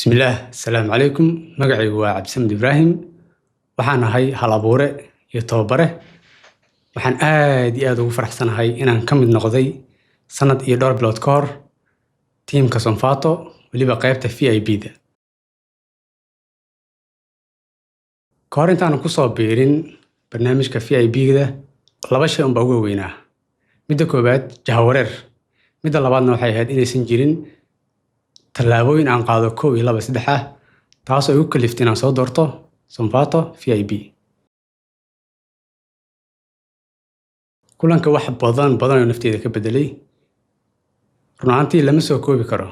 بسم الله السلام عليكم مقعي وعبد السمد إبراهيم waxaan ahay hal abuure iyo tababare waxaan aad ugu faraxsanahay inaan ka mid noqday sanad iyo dhowr bilood ka hor tiimka Sonfato waliba qaybta VIP-da ka hor intaan ku soo biirin barnaamijka VIP-da laba shay ugu weynaa midda koobaad jahawareer midda labaadna waxay ahayd inaysan jirin tallaabooyin aan qaado 1 2 3 taas oo igu kaliftay inaan soo doorto Sonfato VIP kulanka wax badan oo nafteyda ka bedelay runaantii lama soo koobi karo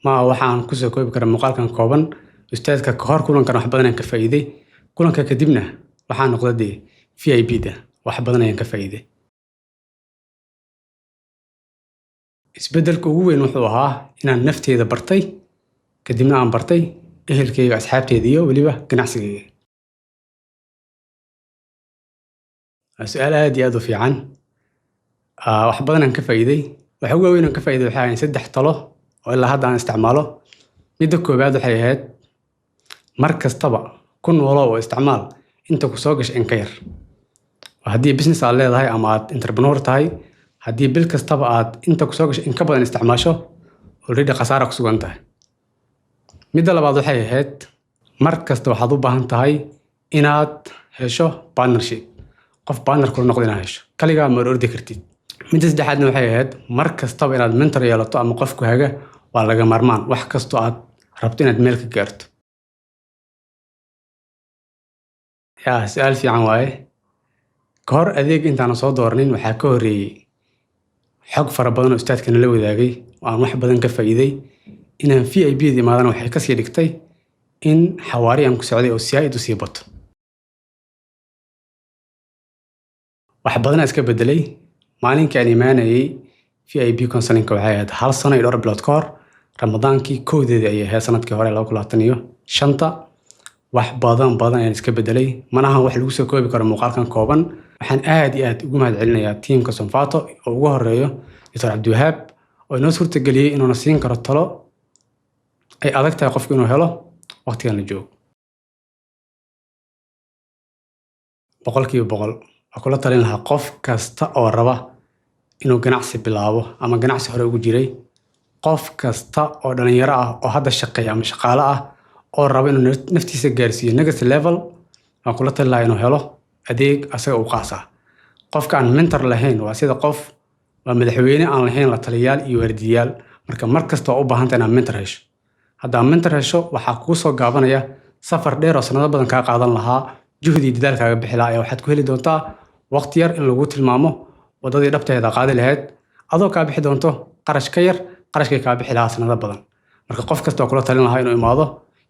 ma waxaan ku soo koobi karaa muuqaalkan kooban ustaadka ka hor kulankan wax badan aan ka faa'iiday kulanka kadibna waxaan noqday VIP-da wax badan ayaan ka faa'iiday isbedelka ugu weyn wuxuu ahaa inaan nafteyda bartay kadibna aan bartay ehelkayga asxaabteyda iyo waliba ganacsigayga su'aal aad u fiican wax badan aan ka faa'iiday waxa ugu weyn aan ka faa'iiday waxa ay 3 talo oo ilaa hadda aan isticmaalo midda koobaad waxay ahayd mar kastaba kun walo oo isticmaal inta ku soo gashay in ka yar haddii business aad leedahay ama aad entrepreneur tahay haddii bil kastaba aad inta ku soo gashay in ka badan isticmaasho already khasaaro ku sugan tahay midda labaad waxay ahayd mar kasta waxaad u baahan tahay inaad hesho partnership qof partner ku noqdo inaad hesho kaligaa ma ordi kartid midda saddexaadna waxay ahayd mar kastaba inaad mentor yeelato ama qof ku haga waa laga maarmaan wax kasto aad rabto inaad meel ka gaarto su'aal fiican waaye ka hor adeeg intaan soo doornin waxaa ka horeeyay xog fara badan oo ustaadkana la wadaagay oo aan wax badan ka faa'iiday inaan VIP-da imaadana waxay ka sii dhigtay in xawaari aan ku socday oo siyaad u sii bato wax badan iska bedelay maalinka aan imaanayay VIP counseling-ka waxay ahayd 1 sano iyo dhowr bilood ka hor ramadaankii koodeeda ayay ahayd sanadkii hore 2025 wax badan ayaan iska bedelay manaha wax lagu soo koobi karo muuqaalkan kooban waxaan aad ugu mahadcelinayaa tiimka Sonfato oo ugu horeeyo Dr. Cabdiwahaab oo inoo suurtageliyay inuu siin karo talo ay adag tahay qofku inuu helo waqtigan la joogo 100% waxaan kula talin lahaa qof kasta oo raba inuu ganacsi bilaabo ama ganacsi hore ugu jiray qof kasta oo dhalinyaro ah oo hadda shaqeeya ama shaqaale ah oo raba inuu naftiisa gaarsiiyo next level waxaan kula talin lahaa inuu helo adeeg asaga u qaas ah qofka aan mentor lahayn waa sida qof waa madaxweyne aan lahayn la taliyaal iyo waardiyaal marka mar kasta oo u baahan tahay inaad mentor hesho haddaa mentor hesho waxaa kuu soo gaabanaya safar dheer oo sanado badan kaa qaadan lahaa juhdi iyo dadaalkaaga bixi lahaa ayaa waxaad ku heli doontaa waqti yar in lagu tilmaamo wadadii dhabteeda qaadi lahayd adoo kaa bixi doonto qarash ka yar qarashkay kaa bixi lahaa sanado badan marka qof kasta oo kula talin lahaa inuu imaado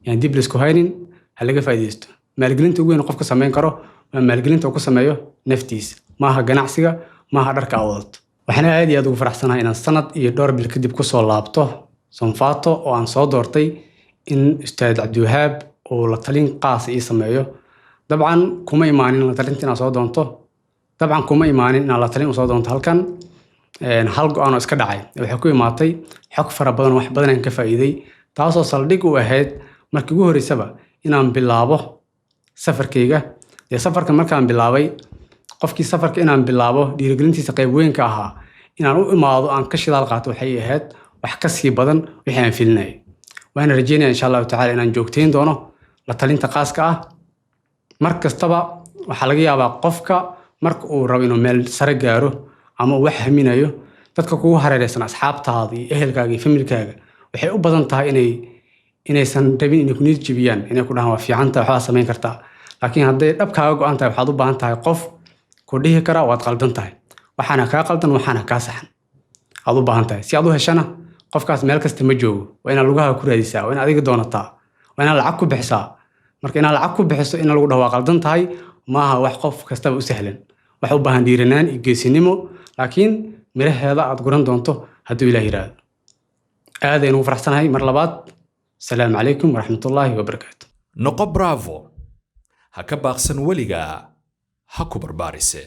yaan dib laisku haynin ha laga faa'iidaysto maalgelinta ugu weyn qofka samayn karo waa maalgelinta uu ku sameeyo naftiisa maaha ganacsiga maaha dharka aad wadato waxaan aad ugu faraxsanahay inaan sanad iyo dhowr bil kadib ku soo laabto Sonfato oo aan soo doortay in Ustaad Cabdiwahaab oo la talin qaas ii sameeyo dabcan kuma imaanin la talinta inaan soo doonto dabcan kuma imaanin inaan la talin u soo doonto halkan hal go'aan oo iska dhacay waxay ku imaatay xog fara badan wax badan aan ka faa'iiday taasoo saldhig u ahayd markii ugu horeysaba inaan bilaabo safarkayga safarka markaan bilaabay qofkii safarka inaan bilaabo dhiirigelintiisa qayb weyn ka ahaa inaan u imaado aan ka shidaal qaato waxay ahayd wax ka sii badan wixii aan filinayay waan rajeynayaa insha Allah tacaala inaan joogteyn doono la talinta qaaska ah mar kastaba waxa laga yaabaa qofka marka uu rabo inuu meel sare gaaro ama wax haminayo dadka kugu hareeraysan asxaabtaada iyo ehelkaaga iyo familkaaga waxay u badan tahay inaysan rabin inay ku niyad jabiyaan inay ku dhahaan waa fiican tahay waxaa samayn kartaa laakiin hadday dhabkaaga go'an tahay waxaad u baahan tahay qof ku dhihi kara waad qaldan tahay waxaana kaa qaldan waxaana kaa saxan aad u baahan tahay si aad u heshana qofkaas meel kasta ma joogo waa inaad lugaha ku raadisaa waa inaad adiga doonataa waa inaad lacag ku bixisaa marka inaad lacag ku bixiso in lagu dhaho waa qaldan tahay maaha wax qof kastaba u sahlan wax u baahan dhiiranaan iyo geesinimo laakiin miraheeda aad guran doonto hadduu Ilaahay yiraahdo aad ayaan ugu faraxsanahay mar labaad السلام عليكم ورحمة الله وبركاته نقو برافو هكا باقسن وليغا هكو برباريسي